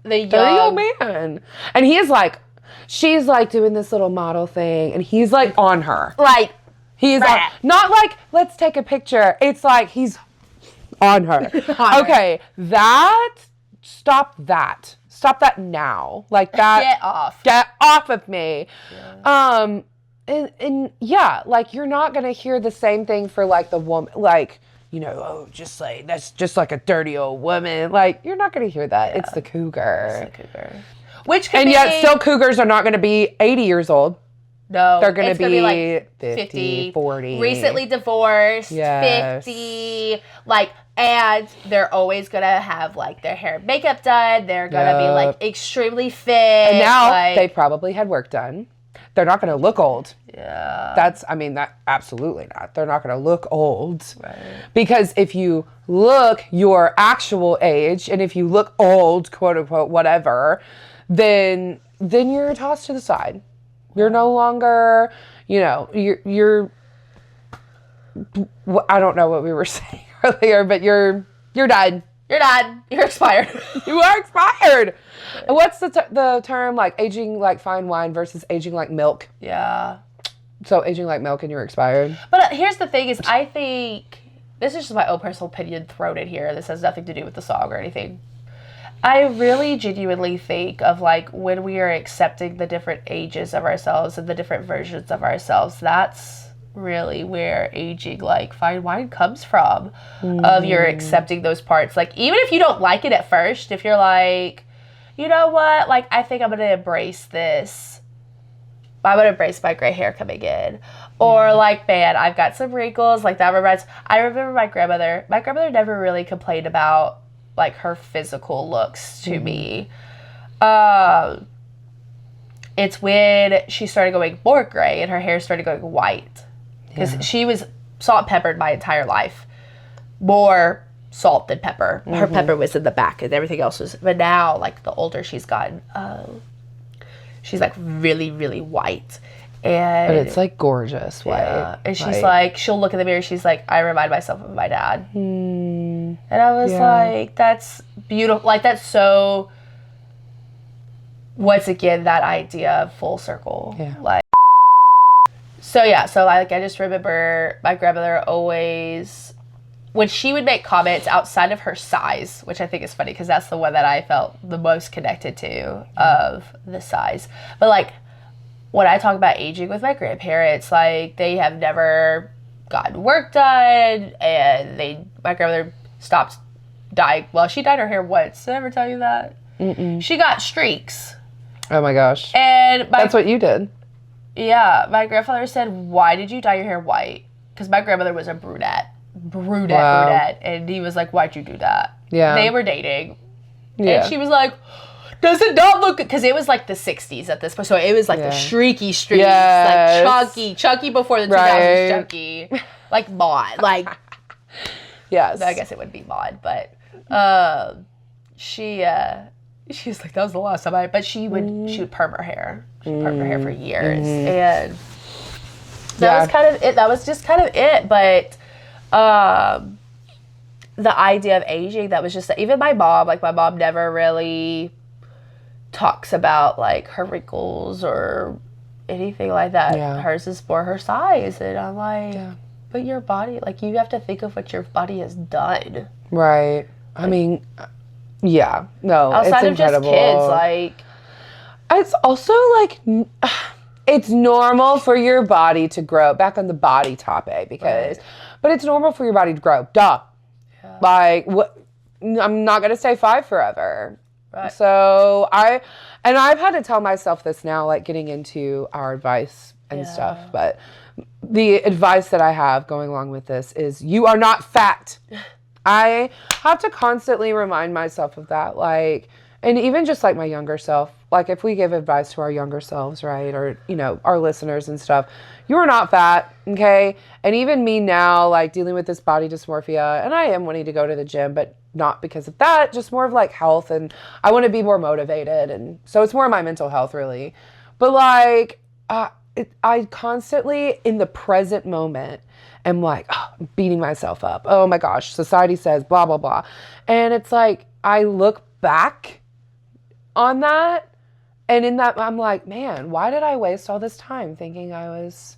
the Dirty old young. man. And he is like, she's like doing this little model thing, and he's like on her. Like, He's Right. not like, let's take a picture. It's like he's on her. On Okay, stop that. Stop that now. Like that. get off. Get off of me. Yeah. And yeah, like you're not gonna hear the same thing for like the woman, like, you know, oh, just like that's just like a dirty old woman. Like you're not gonna hear that. It's the cougar. Which could And be, yet still cougars are not gonna be 80 years old. no, They're gonna it's be like 50, 40. recently divorced, Yes. 50, like, and they're always gonna have like their hair and makeup done. They're gonna be like extremely fit. And now like, they probably had work done. They're not going to look old. yeah. That absolutely not. They're not going to look old. Right. Because if you look your actual age and if you look old, quote unquote, whatever, then you're tossed to the side. You're no longer, you know, you're I don't know what we were saying earlier, but you're done. You're done. You're expired. You are expired. And what's the term, like aging like fine wine versus aging like milk? Yeah. So aging like milk and you're expired. But here's the thing is, I think, this is just my own personal opinion thrown in here. This has nothing to do with the song or anything. I really genuinely think of like when we are accepting the different ages of ourselves and the different versions of ourselves, that's really where aging like fine wine comes from. Of you're accepting those parts. Like even if you don't like it at first, if you're like, you know what, like I think I'm gonna embrace this. I'm gonna embrace my gray hair coming in. Or like, man, I've got some wrinkles. Like that reminds, I remember my grandmother never really complained about like her physical looks to me. It's when she started going more gray and her hair started going white. Because she was salt and peppered my entire life. More salt than pepper. Her pepper was in the back and everything else was... But now, like, the older she's gotten, she's, like, really, really white. And But it's, like, gorgeous white. Yeah. And she's like, she'll look in the mirror, she's like, I remind myself of my dad. And I was like, that's beautiful. Like, that's so... Once again, that idea of full circle. Yeah. Like... So, yeah. So, like, I just remember my grandmother always... When she would make comments outside of her size, which I think is funny because that's the one that I felt the most connected to of the size. But, like... When I talk about aging with my grandparents, like, they have never gotten work done, and my grandmother stopped dyeing. Well, she dyed her hair once. Did I ever tell you that? Mm-mm. She got streaks. Oh, my gosh. And that's what you did. Yeah. My grandfather said, why did you dye your hair white? Because my grandmother was a brunette. Brunette. And he was like, why'd you do that? Yeah. They were dating. Yeah. And she was like... Does it not look good? Because it was like the 60s at this point. So it was like the streaky streaks. Yes. Like chunky before the 2000s chunky. Like mod. Like, yes. I guess it would be mod. But she was like, that was the last time but she would perm her hair. She would perm her hair for years. And that was kind of it. That was just kind of it. But the idea of aging, that was just, even my mom never really... talks about like her wrinkles or anything like that. Hers is for her size, and I'm like, but your body, like, you have to think of what your body has done. Right. I mean, yeah. No, outside it's of incredible. Just kids, like, it's also like, it's normal for your body to grow. Back on the body topic, but it's normal for your body to grow. Duh. Yeah. Like, what? I'm not gonna stay 5 forever. Right. So I've had to tell myself this now, like, getting into our advice and stuff, but the advice that I have going along with this is you are not fat. I have to constantly remind myself of that, like, and even just like my younger self, like, if we give advice to our younger selves, right, or, you know, our listeners and stuff, you are not fat, okay? And even me now, like, dealing with this body dysmorphia, and I am wanting to go to the gym, but not because of that, just more of like health, and I want to be more motivated, and so it's more of my mental health, really. But like, I constantly in the present moment am like, beating myself up. Oh my gosh, society says blah blah blah, and it's like I look back on that, and in that I'm like, man, why did I waste all this time thinking I was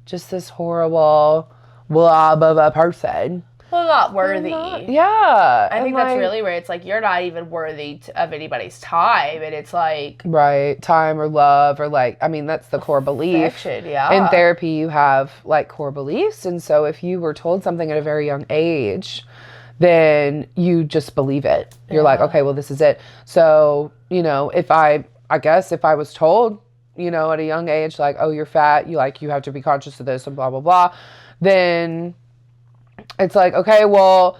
just this horrible blob of a person? Well, not worthy. I think that's really where it's like, you're not even worthy of anybody's time. And it's like... Right. Time or love or like, I mean, that's the core belief. In therapy, you have like core beliefs. And so if you were told something at a very young age, then you just believe it. You're like, okay, well, this is it. So, you know, if I was told, you know, at a young age, like, oh, you're fat, you have to be conscious of this and blah, blah, blah, then... It's like, okay, well,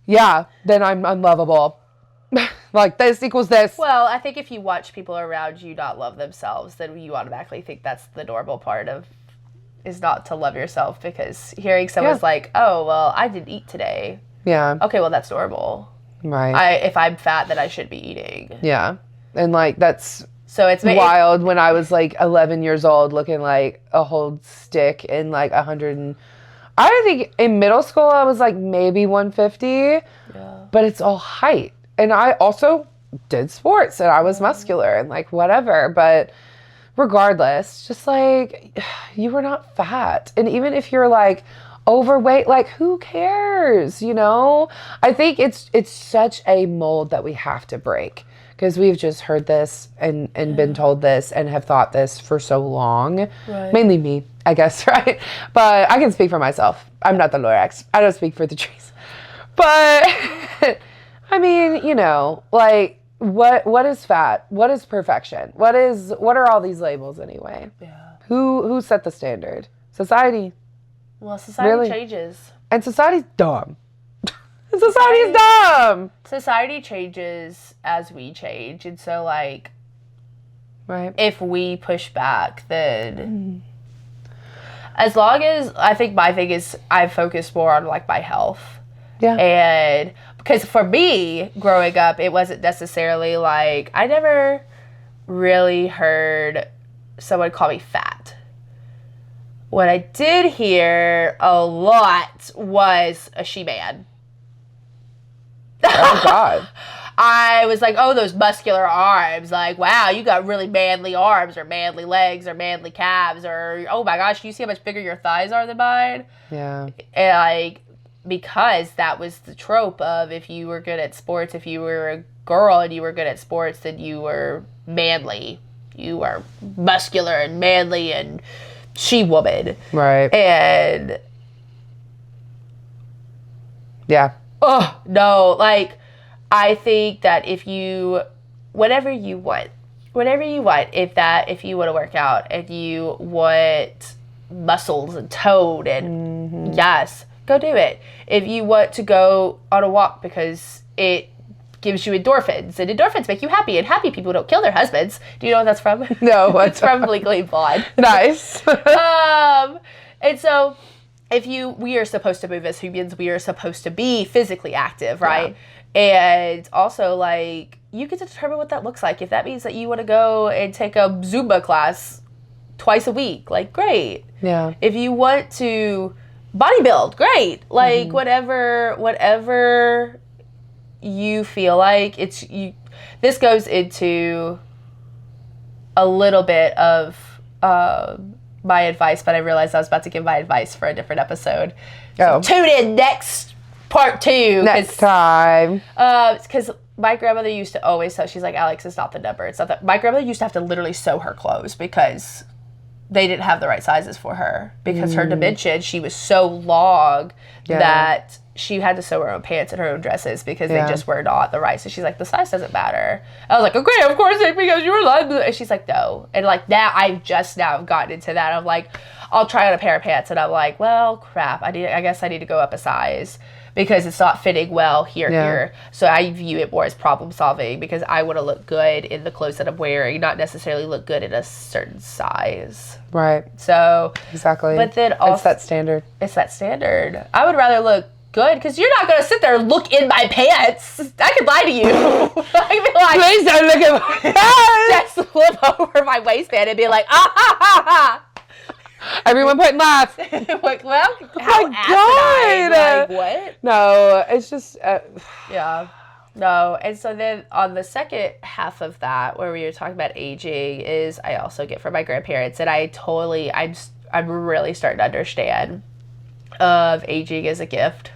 yeah, then I'm unlovable. Like, this equals this. Well, I think if you watch people around you not love themselves, then you automatically think that's the normal part of, is not to love yourself, because hearing someone's like, oh, well, I didn't eat today. Yeah. Okay, well, that's normal. Right. If I'm fat, then I should be eating. Yeah. And, like, that's... So it's wild when I was, like, 11 years old looking like a whole stick and, like, 100 I think in middle school I was like maybe 150, but it's all height. And I also did sports and I was muscular and like whatever. But regardless, just like, you were not fat. And even if you're like overweight, like, who cares, you know? I think it's such a mold that we have to break. Because we've just heard this and been told this and have thought this for so long. Right. Mainly me, I guess, right? But I can speak for myself. I'm not the Lorax. I don't speak for the trees. But, I mean, you know, like, what is fat? What is perfection? What are all these labels anyway? Yeah. Who set the standard? Society. Well, society changes. And society's dumb. Society is dumb. Society changes as we change. And so, like, if we push back, then... As long as, I think my thing is I focus more on like my health. Yeah. And because for me, growing up, it wasn't necessarily like, I never really heard someone call me fat. What I did hear a lot was a she-man. Oh, God. I was like, oh, those muscular arms. Like, wow, you got really manly arms or manly legs or manly calves. Or, oh, my gosh, do you see how much bigger your thighs are than mine? Yeah. And, like, because that was the trope of if you were good at sports, if you were a girl and you were good at sports, then you were manly. You are muscular and manly and she-woman. Right. And... yeah. oh, no, like, I think that if you, whatever you want, if you want to work out and you want muscles and tone and yes, go do it. If you want to go on a walk because it gives you endorphins and endorphins make you happy and happy people don't kill their husbands. Do you know what that's from? No. It's from Legally Blonde. Nice. And so we are supposed to move as humans, we are supposed to be physically active, right? Yeah. And also, like, you get to determine what that looks like. If that means that you want to go and take a Zumba class twice a week, like, great. Yeah. If you want to bodybuild, great. Like, whatever you feel like, this goes into a little bit of my advice, but I realized I was about to give my advice for a different episode. So tune in next part 2. Next time. Because my grandmother used to always tell, she's like, Alex, it's not the number. It's not that. My grandmother used to have to literally sew her clothes because they didn't have the right sizes for her. Because her dimension, she was so long that she had to sew her own pants and her own dresses because they just were not the right. So she's like, the size doesn't matter. I was like, okay, of course, because you were lying. And she's like, no. And like now, I've just now gotten into that. I'm like, I'll try on a pair of pants, and I'm like, well, crap. I guess I need to go up a size because it's not fitting well here. So I view it more as problem solving because I want to look good in the clothes that I'm wearing, not necessarily look good in a certain size. Right. So exactly. But then also, it's that standard. I would rather look good because you're not going to sit there and look in my pants. I could lie to you. I could be like, please don't look at my pants. Just flip over my waistband and be like, ah ha ha ha. Everyone point laugh. Like, well, how asinine. Like, what? No, it's just... yeah. No, and so then on the second half of that, where we were talking about aging, is I also get from my grandparents, and I'm really starting to understand of aging as a gift.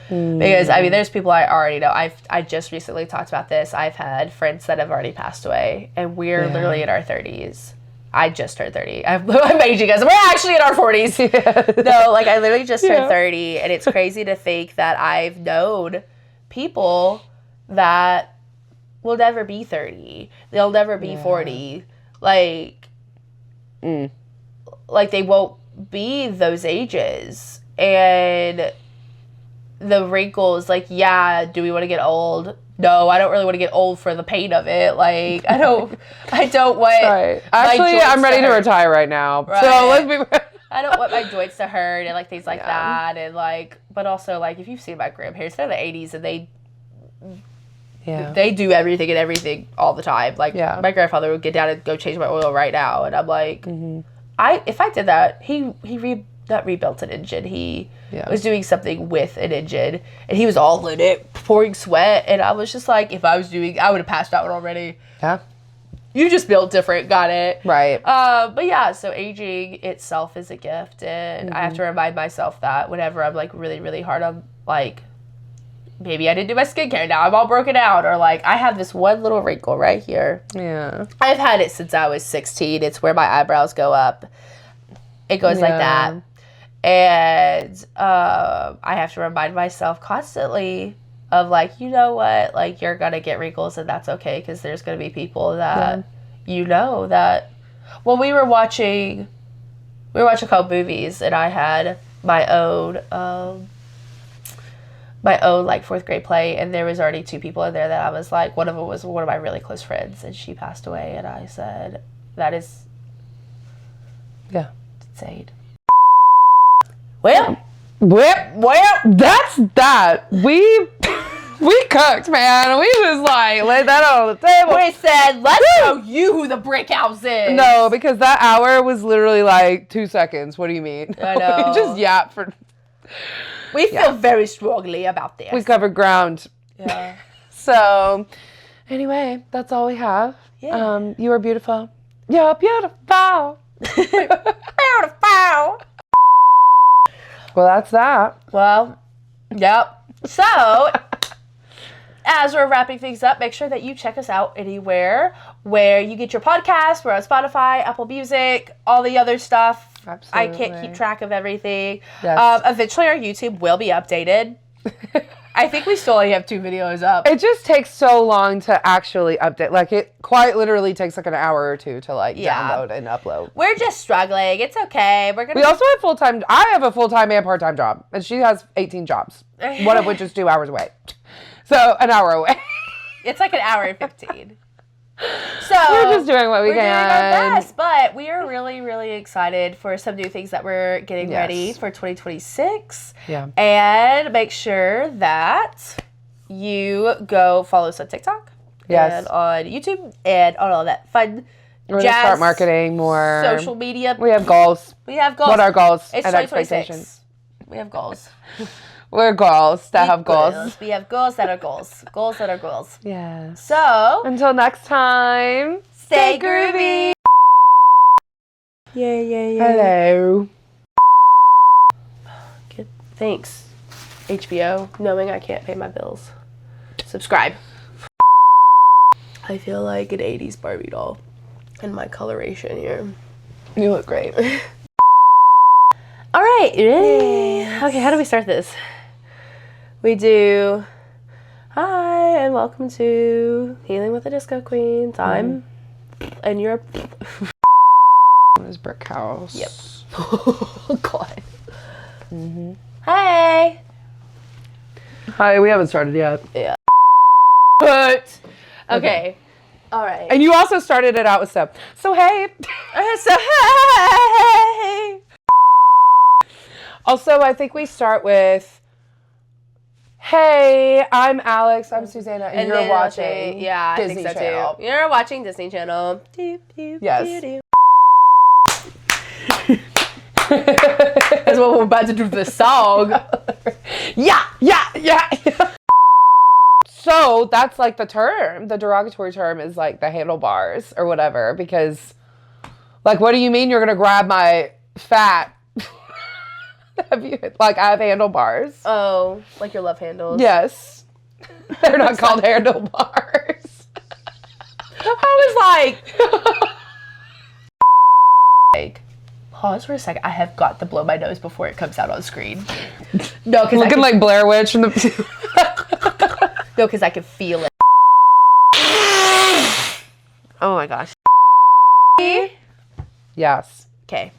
Because, I mean, there's people I already know. I just recently talked about this. I've had friends that have already passed away, and we're literally in our 30s. I just turned 30. I'm aging us. We're actually in our 40s. Yeah. No, like, I literally just turned 30, and it's crazy to think that I've known people that will never be 30. They'll never be 40. Like, like, they won't be those ages. And the wrinkles, like, do we want to get old? No, I don't really want to get old for the pain of it. Like, I don't want right. Actually, I'm ready to retire right now. Right. So let's be... I don't want my joints to hurt and, like, things like that. And, like, but also, like, if you've seen my grandparents, they're in the 80s and they do everything and everything all the time. Like, my grandfather would get down and go change my oil right now. And I'm like, if I did that, he not rebuilt an engine. He was doing something with an engine, and he was all in it, pouring sweat. And I was just like, if I was doing, I would have passed out already. Yeah. You just built different, got it. Right. But yeah, so aging itself is a gift, and I have to remind myself that whenever I'm like really, really hard on, like, maybe I didn't do my skincare, now I'm all broken out, or like I have this one little wrinkle right here. Yeah. I've had it since I was 16. It's where my eyebrows go up. It goes like that. And I have to remind myself constantly of, like, you know what, like, you're gonna get wrinkles, and that's okay, because there's gonna be people that that. Well, we were watching a couple movies, and I had my own like 4th grade play, and there was already 2 people in there that I was like, one of them was one of my really close friends, and she passed away, and I said, that is insane. Well, that's that. We cooked, man. We just like laid that on the table. we said, let's show you who the brick house is. No, because that hour was literally like 2 seconds. What do you mean? I know. We just yapped for. We feel very strongly about this. We covered ground. Yeah. So, anyway, that's all we have. Yeah. You are beautiful. You're beautiful. Beautiful. Well, that's that. Well, yep. So, as we're wrapping things up, make sure that you check us out anywhere where you get your podcast. We're on Spotify, Apple Music, all the other stuff. Absolutely. I can't keep track of everything. Yes. Eventually, our YouTube will be updated. I think we still only have 2 videos up. It just takes so long to actually update. Like, it quite literally takes like an hour or 2 to like download and upload. We're just struggling. It's okay. We also have full-time. I have a full-time and part-time job, and she has 18 jobs, one of which is 2 hours away. So an hour away. It's like an hour and 15. So we're just doing what we can. We're doing our best, but we are really, really excited for some new things that we're getting ready for 2026. Yeah. And make sure that you go follow us on TikTok. Yes. And on YouTube and on all that fun We're going to start marketing more. Social media. We have goals. We have goals. What are goals It's and 2026. expectations? We have goals. We're goals that have goals. We have goals that are goals. Goals that are goals. Yes. So, until next time, stay groovy. Yeah. Hello. Good. Thanks, HBO, knowing I can't pay my bills. Subscribe. I feel like an 80s Barbie doll in my coloration here. You look great. All right, you ready? Yes. Okay, how do we start this? We do, hi, and welcome to Healing with the Disco Queens. I'm in Europe. What is Brick House? Yep. Oh, God. Mm-hmm. Hi. Hi, we haven't started yet. Yeah. But, okay. All right. And you also started it out with stuff. So, hey. Hey. Also, I think we start with, hey, I'm Alex, I'm Susanna, and you're watching Disney I think so Channel. too. You're watching Disney Channel. Yes. That's what we're about to do for the song. Yeah. So that's like the term. The derogatory term is like the handlebars or whatever, because like, what do you mean you're going to grab my fat? Like, I have handlebars. Oh, like your love handles? Yes. They're not called handlebars. I was like, pause for a second. I have got to blow my nose before it comes out on screen. No, because looking like Blair Witch in the. No, because I can feel it. Oh my gosh. Yes. Okay.